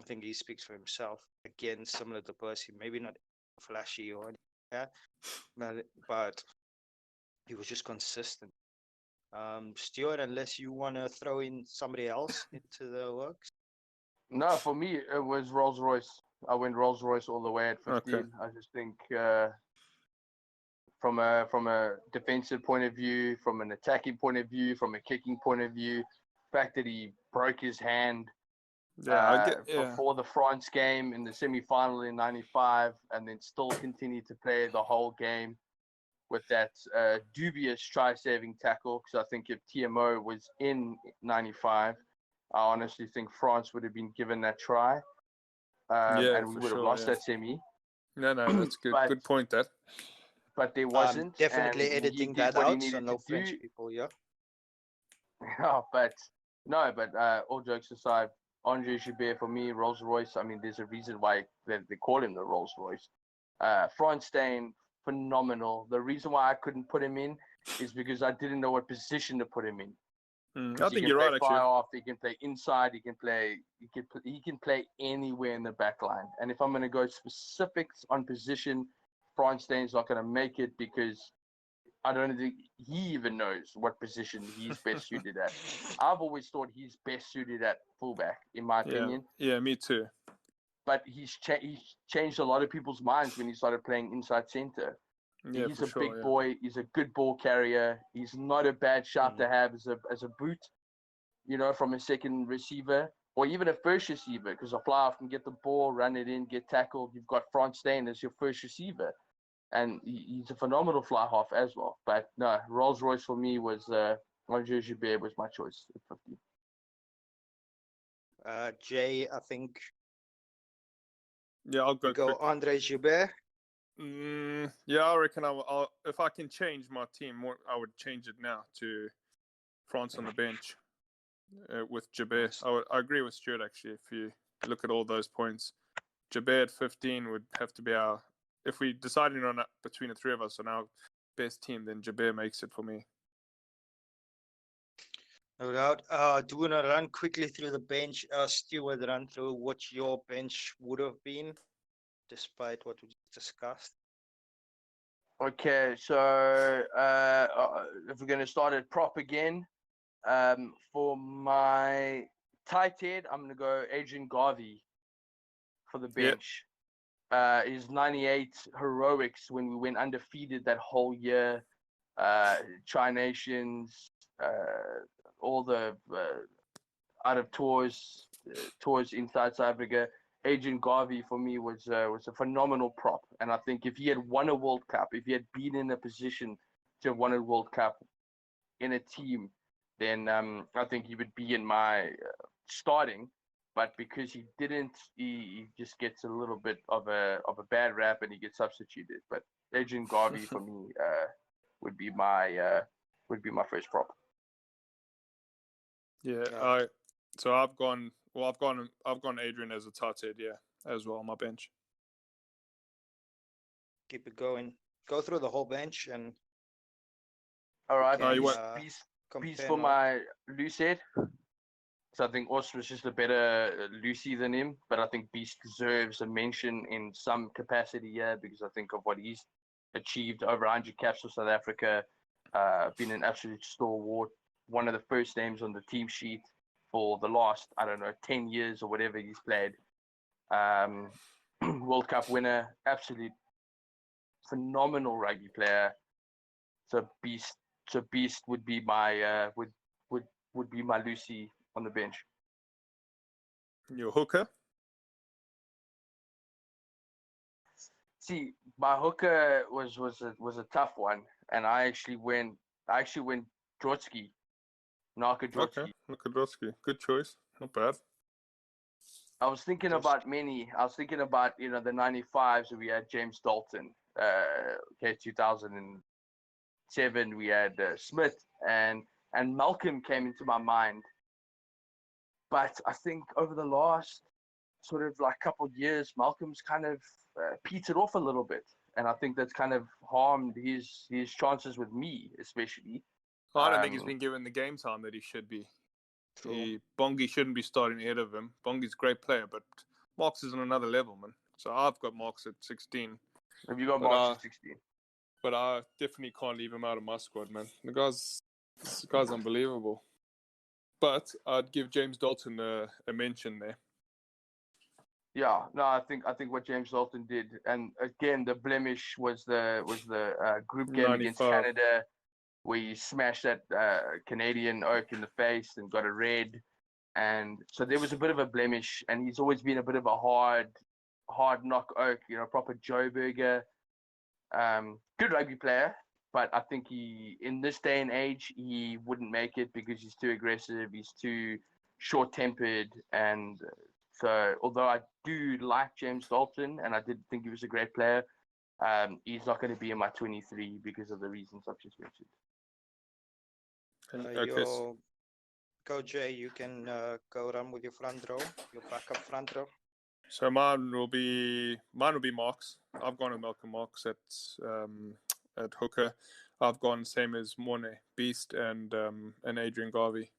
C: think he speaks for himself. Again, similar to Percy, maybe not flashy or anything like that, but he was just consistent. Stuart, unless you want to throw in somebody else into the works.
D: No, for me, it was Rolls Royce. I went Rolls Royce all the way at 15.
E: Okay.
D: I just think from a defensive point of view, from an attacking point of view, from a kicking point of view, the fact that he broke his hand before the France game in the semi-final in 95 and then still continued to play the whole game with that dubious try-saving tackle, because I think if TMO was in 95, I honestly think France would have been given that try, and we would have lost that semi.
E: No, that's good. Good point, that.
D: But there wasn't.
C: Definitely editing that out, so no French people, yeah.
D: But all jokes aside, Andre Joubert for me, Rolls Royce. I mean, there's a reason why they call him the Rolls Royce. Franz Steyn, phenomenal. The reason why I couldn't put him in is because I didn't know what position to put him in.
E: I think you're right. Actually,
D: off, he can play inside. He can play anywhere in the back line. And if I'm going to go specifics on position, Franz Steyn's not going to make it because I don't think he even knows what position he's best suited at. I've always thought he's best suited at fullback, in my opinion.
E: Yeah, me too.
D: But he's changed a lot of people's minds when he started playing inside center.
E: Yeah,
D: he's a big boy. He's a good ball carrier. He's not a bad shot to have as a boot, from a second receiver or even a first receiver, because a fly-off can get the ball, run it in, get tackled. You've got Franz Steyn as your first receiver. And he's a phenomenal fly-half as well. But no, Rolls-Royce for me was Andre Joubert was my choice at 15.
C: Jay, I think.
E: Yeah, I'll go
C: Andre Joubert.
E: Yeah, I reckon I'll if I can change my team, I would change it now to France on the bench with Joubert. I agree with Stuart, actually. If you look at all those points, Joubert at 15 would have to be if we decided on between the three of us on our best team, then Joubert makes it for me.
C: No doubt. Do you want to run quickly through the bench? Stuart, run through what your bench would have been, despite what we discussed.
D: Okay, so if we're going to start at prop again, for my tight head, I'm going to go Adrian Garvey for the bench. Yep. His 98 heroics when we went undefeated that whole year, Tri-Nations, all the out of tours inside South Africa. Adrian Garvey for me was a phenomenal prop, and I think if he had won a World Cup, if he had been in a position to have won a World Cup in a team, then I think he would be in my starting. But because he didn't, he just gets a little bit of a bad rap and he gets substituted. But Adrian Garvey for me would be my first prop.
E: Yeah, so I've gone Adrian as a tight head, as well on my bench.
C: Keep it going. Go through the whole bench and.
D: All right, Beast for my loose head. So I think Os was just a better Lucy than him, but I think Beast deserves a mention in some capacity because I think of what he's achieved, over 100 caps for South Africa, been an absolute stalwart, one of the first names on the team sheet for the last, 10 years or whatever he's played. World Cup winner, absolute phenomenal rugby player. So Beast would be my would be my Lucy on the bench.
E: Your hooker?
D: See, my hooker was a tough one, and I actually went Drotsky, Naka Drotsky.
E: Okay, Naka Drotsky. Good choice. Not bad.
D: I was thinking about many. I was thinking about the 95s. We had James Dalton. 2007 we had Smith and Malcolm came into my mind. But I think over the last sort of like couple of years, Malcolm's kind of petered off a little bit, and I think that's kind of harmed his chances with me, especially.
E: I don't think he's been given the game time that he should be. Bongi shouldn't be starting ahead of him. Bongi's a great player, but Marks is on another level, man. So I've got Marks at 16.
D: Have you got Marks at 16?
E: But I definitely can't leave him out of my squad, man. This guy's unbelievable. But I'd give James Dalton a mention there.
D: Yeah, no, I think what James Dalton did, and again the blemish was the group game 95. Against Canada, where he smashed that Canadian oak in the face and got a red, and so there was a bit of a blemish. And he's always been a bit of a hard knock oak, proper Joe Burger. Good rugby player, but I think he, in this day and age, he wouldn't make it because he's too aggressive, he's too short-tempered, and so although I do like James Dalton and I did think he was a great player, he's not going to be in my 23 because of the reasons I've just mentioned.
C: Go Jay, you can go run with your front row, your backup front row.
E: So mine will be Marks. I've gone with Malcolm Marks at hooker. I've gone same as Morne, Beast, and Adrian Garvey.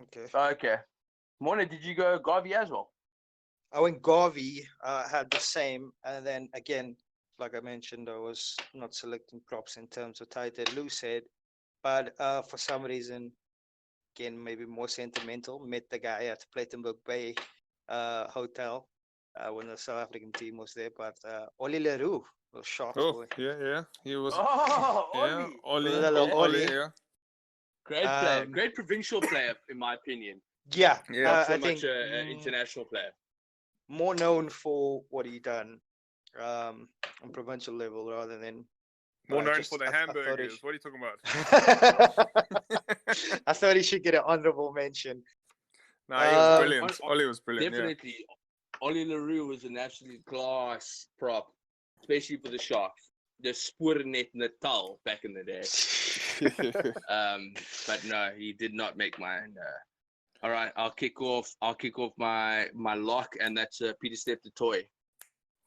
D: Okay. Morne, did you go Garvey as well?
C: I went Garvey. Had the same, and then again, like I mentioned, I was not selecting props in terms of tight head, loose head, but for some reason, again, maybe more sentimental, met the guy at Plettenberg Bay Hotel when the South African team was there. But Ollie Leroux was sharp.
E: Yeah, he was.
D: Ollie,
E: yeah.
D: Great player, great provincial player, in my opinion.
C: Yeah,
D: not so much an international player.
C: More known for what he done on provincial level rather than.
E: More known for the hamburgers. What are you talking about?
C: I thought he should get an honorable mention.
E: No, he was brilliant. Ollie was brilliant.
D: Definitely. Yeah. Ollie Leroux was an absolute class prop, especially for the Sharks. The Spoornet Natal back in the day. But no, he did not make mine. All right, I'll kick off my lock, and that's Peter Step the Toy.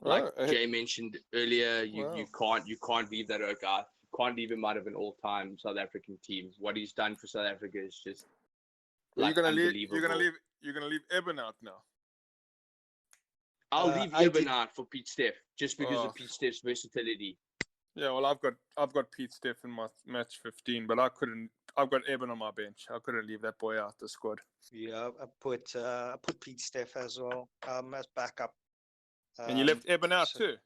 D: Like Jay mentioned earlier, you can't leave that oak out. You can't leave him out of an all-time South African team. What he's done for South Africa is just unbelievable.
E: You're gonna leave Eben out now.
D: I'll leave Eben out for Pete Steph just because of Pete Steph's versatility.
E: Yeah, well, I've got Pete Steph in my match 15, but I've got Eben on my bench. I couldn't leave that boy out the squad.
C: Yeah, I put Pete Steph as well as backup.
E: And you left Eben out too.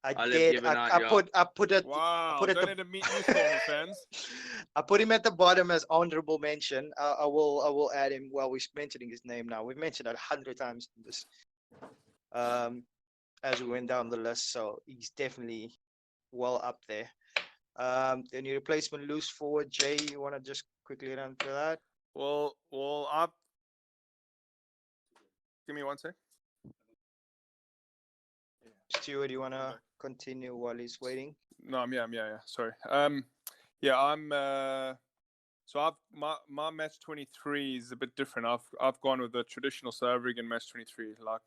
C: I did. I put it.
E: Wow!
C: I put
E: Don't let him meet you, Stormy fans.
C: I put him at the bottom as honorable mention. I will add him. Well, we're mentioning his name now. We've mentioned it 100 times in this. As we went down the list, so he's definitely well up there. Then your replacement loose forward, Jay. You want to just quickly run through that?
E: Well, give me one sec.
C: Stuart, do you want to continue while he's waiting?
E: No, yeah. Sorry. So my match 23 is a bit different. I've gone with the traditional South African match 23, like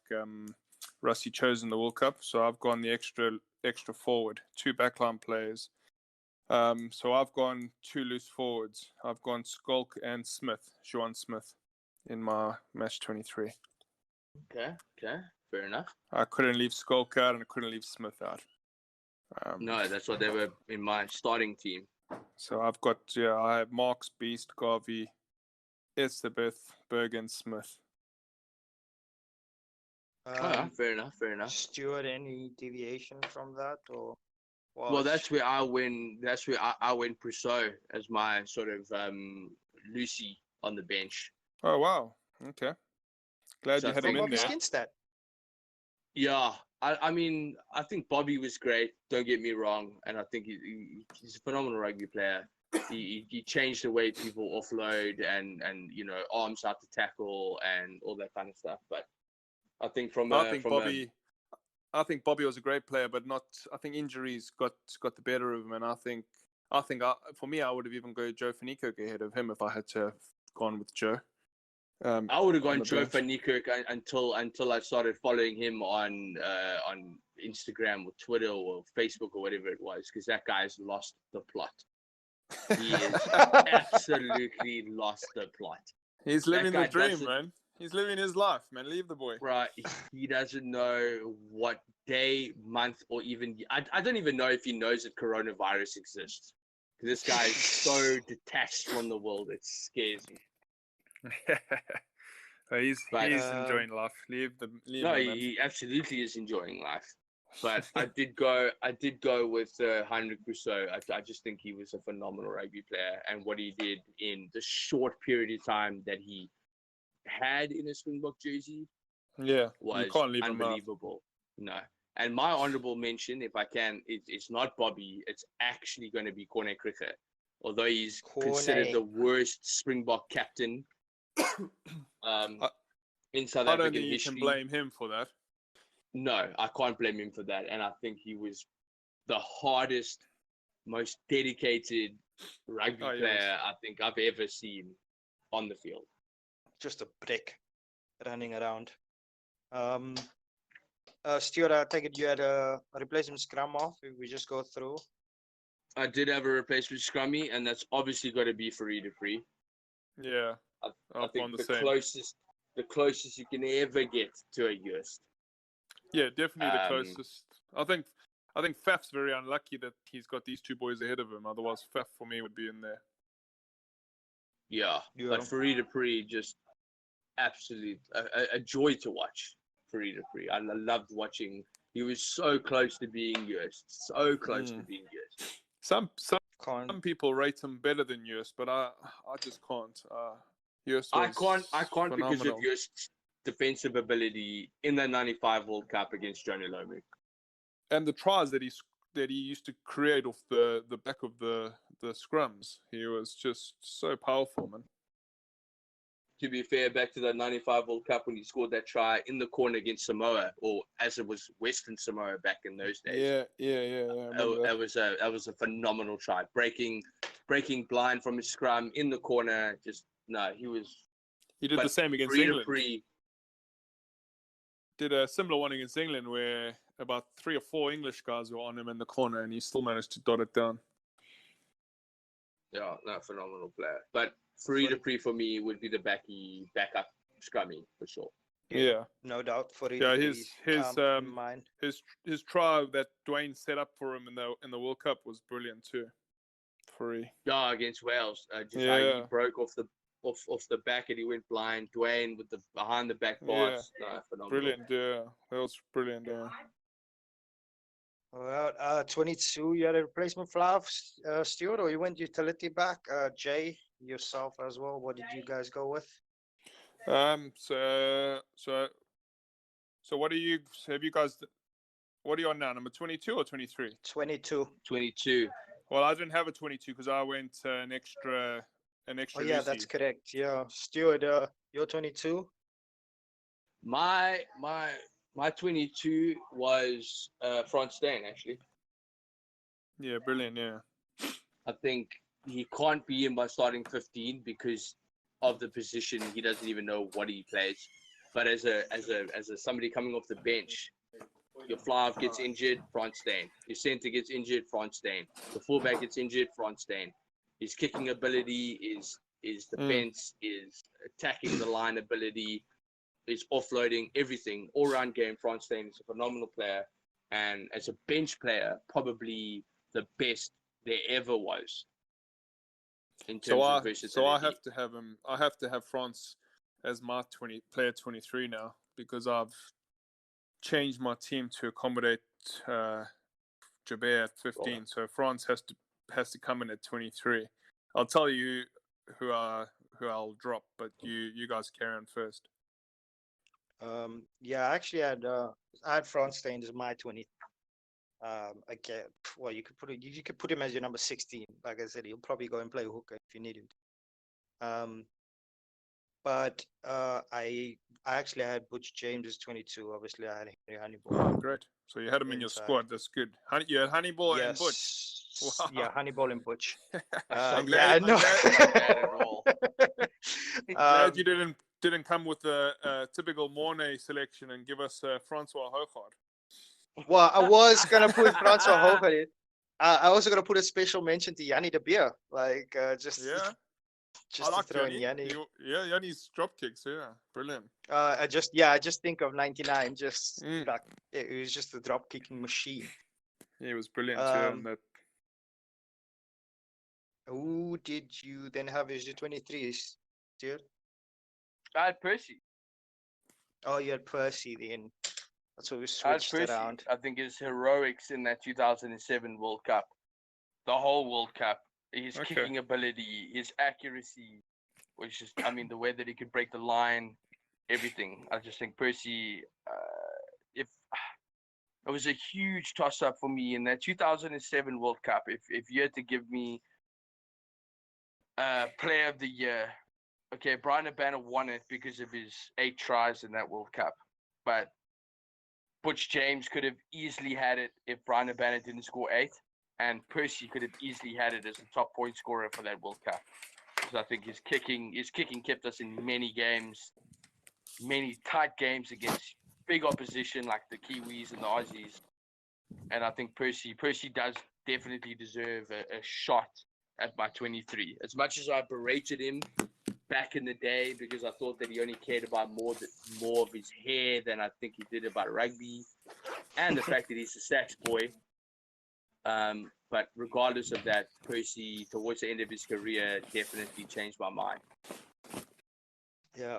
E: Rusty chose in the World Cup. So I've gone the extra forward, 2 backline players. So I've gone 2 loose forwards. I've gone Skulk and Juan Smith, in my match 23.
D: Okay, fair enough.
E: I couldn't leave Skulk out and I couldn't leave Smith out.
D: No, that's what they were in my starting team.
E: So I have Marks, Beast, Garvey, Estebeth, Bergen, Smith.
D: Fair enough.
C: Stuart, any deviation from that, or?
D: Well, that's where I went. That's where I went Brousseau as my sort of Lucy on the bench.
E: Oh wow. Okay. Glad
D: So
E: you had him in
C: Bobby
E: there.
C: Skinstad.
D: Yeah, I mean, I think Bobby was great. Don't get me wrong, and I think he's a phenomenal rugby player. He changed the way people offload and arms out to tackle and all that kind of stuff. But I think
E: I think Bobby was a great player, but not. I think injuries got the better of him, and I think for me, I would have even go Joe van Niekerk ahead of him if I had to have gone with Joe.
D: I would have gone Joe van Niekerk until I started following him on Instagram or Twitter or Facebook or whatever it was, because that guy's lost the plot. He is absolutely lost the plot.
E: He's living the dream, man. He's living his life, man. Leave the boy.
D: Right. He doesn't know what day, month, or even... I don't even know if he knows that coronavirus exists. This guy is so detached from the world. It scares me.
E: He's enjoying life. Leave him,
D: he absolutely is enjoying life. But I did go with Heinrich Brousseau. I just think he was a phenomenal rugby player, and what he did in the short period of time that he had in a Springbok jersey, was unbelievable. No, and my honourable mention, if I can, it's not Bobby. It's actually going to be Corne Krige, although he's considered the worst Springbok captain in South African history.
E: I don't think you can blame him for that.
D: No, I can't blame him for that. And I think he was the hardest, most dedicated rugby player I think I've ever seen on the field.
C: Just a brick running around. Stuart, I take it you had a replacement scrum off. If we just go through.
D: I did have a replacement scrummy, and that's obviously got to be Farid Dupree.
E: Yeah.
D: I think the closest you can ever get to a Yost.
E: Yeah, definitely the closest. I think Faf's very unlucky that he's got these two boys ahead of him. Otherwise, Faf for me would be in there.
D: Yeah. But Farid Dupree, just absolute a joy to watch. Farid Dupree, I loved watching. He was so close to being Yost, so close to being Yost.
E: Some people rate him better than Yost, but I just can't.
D: I can't because of Yost's defensive ability in the '95 World Cup against Johnny Lomu,
E: and the tries that he used to create off the back of the scrums. He was just so powerful, man.
D: To be fair, back to the '95 World Cup when he scored that try in the corner against Samoa, or as it was Western Samoa back in those days.
E: Yeah.
D: That was a phenomenal try, breaking blind from his scrum in the corner. He
E: did the same against England. Did a similar one against England where about 3 or 4 English guys were on him in the corner, and he still managed to dot it down.
D: Yeah, phenomenal player. But Farid Dupree for me would be the backup scrummy for sure.
E: Yeah,
C: no doubt. Farid
E: Dupree. His try that Dwayne set up for him in the World Cup was brilliant too. Farid.
D: Yeah, against Wales. How he broke off the back and he went blind. Dwayne with the behind the back pass.
E: Yeah. Phenomenal. Brilliant, yeah. That was brilliant, yeah.
C: Well, 22, you had a replacement Flav, Stuart, or you went utility back? Jay, yourself as well. What did you guys go with?
E: So what are you on now? Number 22 or 23?
C: 22.
E: Well, I didn't have a 22 because I went an extra.
C: Oh yeah, that's correct. Yeah, Stuart, you're 22.
D: My 22 was Frans Steyn, actually.
E: Yeah, brilliant. Yeah,
D: I think he can't be in my starting 15 because of the position. He doesn't even know what he plays. But as a somebody coming off the bench, your fly-half gets injured, Frans Steyn. Your centre gets injured, Frans Steyn. The fullback gets injured, Frans Steyn. His kicking ability, is defense, is attacking the line ability, is offloading, everything. All-round game, Frans Steyn is a phenomenal player. And as a bench player, probably the best there ever was. In terms of versatility.
E: So I have to have him. I have to have France as my player 23 now because I've changed my team to accommodate Jabir at 15. So France has to come in at 23. I'll tell you who I'll drop, but you guys carry on first.
C: Yeah, actually, I had France staying as my 20. Okay, well, you could put him as your number 16. Like I said, he'll probably go and play hooker if you need him. But I actually had Butch James as 22. Obviously, I had Henry Honeyball.
E: Oh, great. So you had him in your squad. That's good. You had Honeyball and Butch.
C: Wow. Yeah, Honeyball and Butch.
E: I'm
C: glad,
E: I'm glad
B: at all.
E: glad you didn't come with a typical Mornay selection and give us Francois Hougaard.
C: Well, I was gonna put Francois Hougaard in. I also gonna put a special mention to Yanni de Beer. Like just
E: I like
C: to throw in Yanni.
E: Yanni's drop kicks. Yeah, brilliant.
C: I just think of 99. Just like it was just a drop kicking machine.
E: Yeah, it was brilliant. That.
C: Who did you then have as your 23s, dude?
D: I had Percy.
C: Oh, you had Percy then. That's what we switched around.
D: I think his heroics in that 2007 World Cup, the whole World Cup, his kicking ability, his accuracy, was just, I mean, the way that he could break the line, everything. I just think Percy, if it was a huge toss-up for me in that 2007 World Cup, if you had to give me Player of the Year, okay, Brian Abana won it because of his 8 tries in that World Cup, but Butch James could have easily had it if Brian Abana didn't score 8, and Percy could have easily had it as the top point scorer for that World Cup. Because I think his kicking kept us in many games, many tight games against big opposition like the Kiwis and the Aussies. And I think Percy does definitely deserve a shot at my 23. As much as I berated him back in the day because I thought that he only cared about more of his hair than I think he did about rugby, and the fact that he's a Sax boy. But regardless of that, Percy, towards the end of his career, definitely changed my mind.
C: Yeah,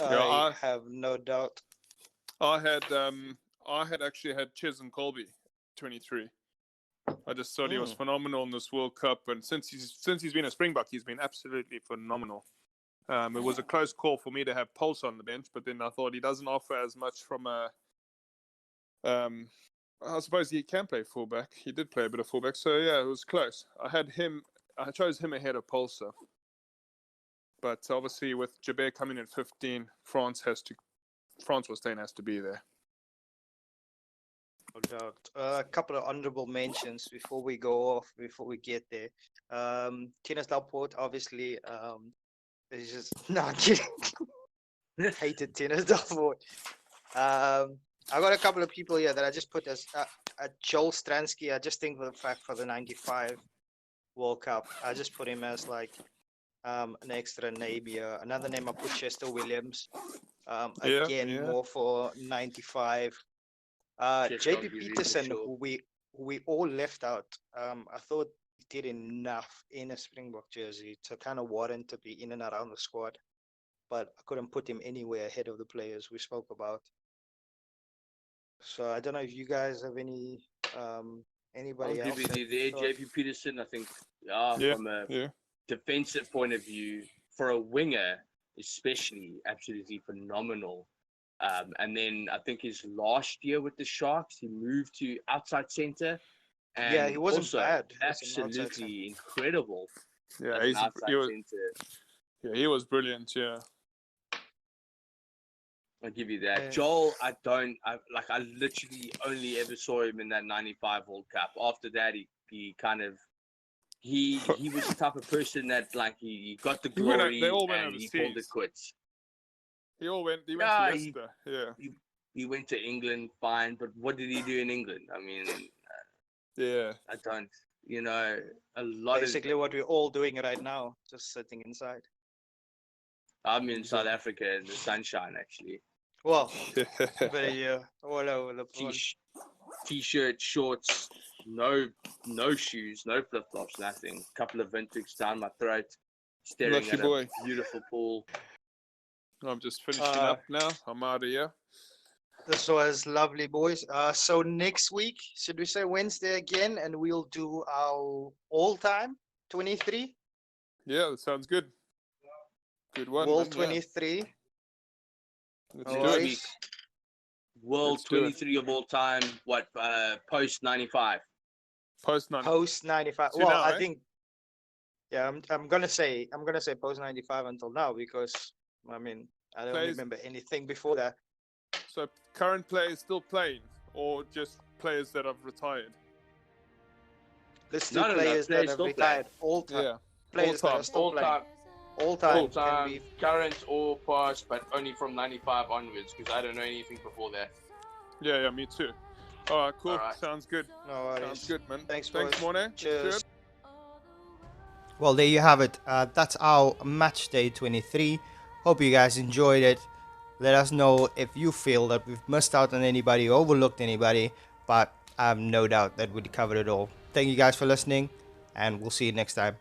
C: I have no doubt.
E: I had actually had Ches and Colby, 23. I just thought he was phenomenal in this World Cup, and since he's been a Springbok, he's been absolutely phenomenal. It was a close call for me to have Pulse on the bench, but then I thought he doesn't offer as much from a. I suppose he can play fullback. He did play a bit of fullback, so yeah, it was close. I chose him ahead of Pulsar. But obviously, with Jabir coming in 15, France has to be there.
C: No doubt. A couple of honorable mentions before we get there. Tennis Laporte, obviously, is just not kidding. Hated Tennis Laporte. I got a couple of people here that I just put as Joel Stransky. I just think for the fact for the 95 World Cup, I just put him as like an extra name here. Another name I put Chester Williams. More for 95. JP Peterson, who we all left out. I thought he did enough in a Springbok jersey to kind of warrant to be in and around the squad, but I couldn't put him anywhere ahead of the players we spoke about. So I don't know if you guys have any anybody else.
D: I'll give you there, JP Peterson. I think from a defensive point of view, for a winger especially, absolutely phenomenal. And then I think his last year with the Sharks, he moved to outside centre. And
C: he wasn't bad.
D: Absolutely incredible.
E: Yeah, he was brilliant. Yeah,
D: I'll give you that. Joel, I literally only ever saw him in that 95 World Cup. After that, he was the type of person that he got the glory and he called it quits.
E: He went to Leicester.
D: He went to England, fine, but what did he do in England? I mean, I don't, a lot
C: basically what we're all doing right now, just sitting inside.
D: I'm in South Africa in the sunshine, actually.
C: Well, but all over the place.
D: T-shirt, shorts, no shoes, no flip-flops, nothing. A couple of Vintex down my throat, staring at a beautiful pool.
E: I'm just finishing up now. I'm out of here.
C: This was lovely, boys. So next week, should we say Wednesday again, and we'll do our all-time 23?
E: Yeah, that sounds good. Good one.
C: World
E: man,
C: 23.
E: Yeah. Let's
C: No
E: do it.
C: worries.
D: World
E: Let's do it.
D: 23 of all time. What? Post 95.
E: Post 9.
C: Post 95.
E: To
C: Well,
E: now,
C: I
E: eh?
C: think. Yeah, I'm gonna say post 95 until now because I mean I don't
E: Players-
C: remember anything before that.
E: So current players still playing, or just players that have retired?
C: Let's do
D: No, no, no,
C: players that
D: players
C: have
D: still
C: retired all time.
E: Yeah.
C: Players that
E: All-time.
C: are still
D: All
C: playing.
D: time.
C: All time.
D: All
C: can
D: time.
C: be-
D: Current or past, but only from 95 onwards because I don't know anything before that.
E: Yeah, me too. All right, cool.
D: All right.
E: Sounds good.
C: No worries.
E: Sounds good, man.
C: Thanks,
E: Thanks,
C: boys.
E: Morne.
C: Cheers. Well, there you have it. That's our match day 23. Hope you guys enjoyed it. Let us know if you feel that we've missed out on anybody, overlooked anybody, but I have no doubt that we covered it all. Thank you guys for listening, and we'll see you next time.